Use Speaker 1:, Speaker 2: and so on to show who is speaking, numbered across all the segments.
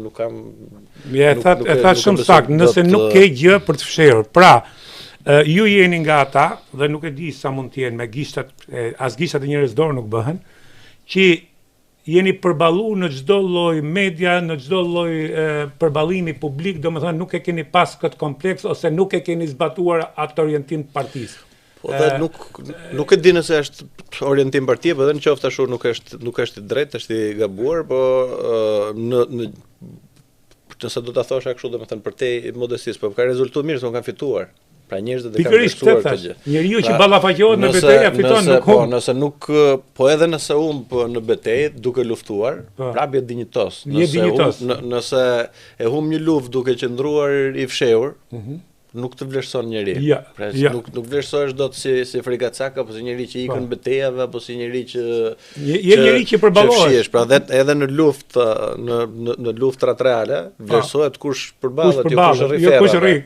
Speaker 1: nuk kam...
Speaker 2: E tha shumë sakt, nëse nuk ke gjë për të fshehur. Pra, ju jeni nga ata, dhe nuk e di sa mund të jenë me gishtat, as gishtat e njerëz dorë nuk bëhen, që jeni përballu në çdo lloj media, në çdo lloj përballimi publik, domethënë nuk e keni pas këtë kompleks ose nuk e keni zbatuar atë orientim të partisë.
Speaker 1: Po dhe nuk e di nëse është orientim partie, po edhe në qoftë ashtu nuk është i drejtë, është i gabuar, po nëse do ta thosha kështu domethënë për te modestisë, po ka rezultuar mirë, se kanë fituar. Pra njerëzit dhe kanë vlerësuar këtë gjë.
Speaker 2: Njeriu që ballafaqohet në betejë fiton nuk humb.
Speaker 1: Nëse nuk, po edhe nëse humb në betejë duke luftuar, prapë je dinjitos. Nëse e humb një luftë duke qëndruar i fshehur, nuk të vlerëson njeri. Nuk vlerësohesh dot si frikacak apo si njeri që ikën betejave apo si njeri që
Speaker 2: je njeri që përballohesh.
Speaker 1: Pra edhe në luftë në luftrat reale vlerësohet kush përballet,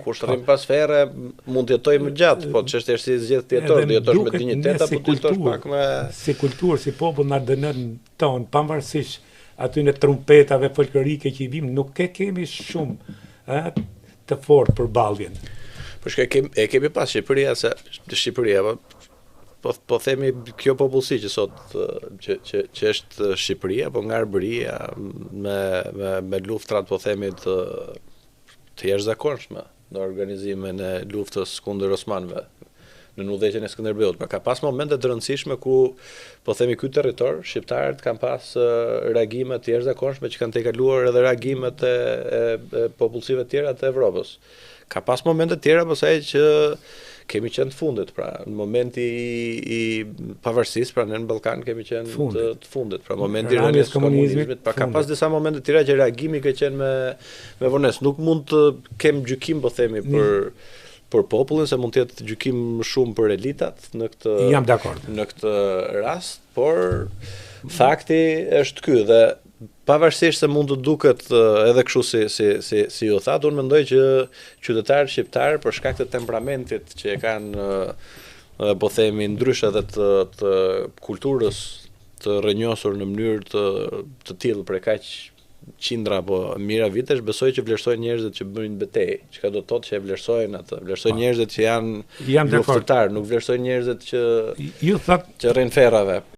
Speaker 1: kush rrim pas ferre mund të jetojë më gjatë, po ç'është si zgjedh tjetër, do jetosh me dinjitet apo të jetosh pak me
Speaker 2: si kulturë, si popull na dënon ton, pavarësisht aty në trumpetave folklorike që i vim, nuk e kemi shumë të fortë për balljen.
Speaker 1: Por e kemi pas Shqipëria, se Shqipëria, po themi kjo popullsi që sot që është Shqipëria, po nga Arbëria me luftrat po themi të jashtëzakonshme në organizimin e luftës kundër Osmanëve në udhëheqjen e Skënderbeut. Pra ka pas momente të rëndësishme ku po themi ky territor shqiptarët kanë pas reagime të jashtëzakonshme që kanë tejkaluar edhe reagimet e popullsive të tjera të Evropës. Ka pas momente të tjera pasaj që kemi qenë të fundit, pra në momenti i pavarësisë, pra në Ballkan kemi qenë të fundit, pra momenti i rënies komunizmit, pra ka pas disa momente të tjera që reagimi ka qenë me vonesë. Nuk mund të kem gjykim, po themi, për popullin, se mund të jetë gjykim shumë për elitat në këtë rast, por fakti është ky dhe pavarësisht se mund të duket edhe kështu si ju thatë, unë mendoj që qytetarët shqiptarë për shkak të temperamentit që e kanë, po themi, ndryshe edhe të kulturës të rrënjosur në mënyrë të tillë për kaq qindra apo mijëra vitesh, besoj që vlerësojnë njerëzit që bëjnë betejë, çka do të thotë që e vlerësojnë atë, vlerësojnë njerëzit që janë luftëtar, nuk vlerësojnë njerëzit që rrin ferrave.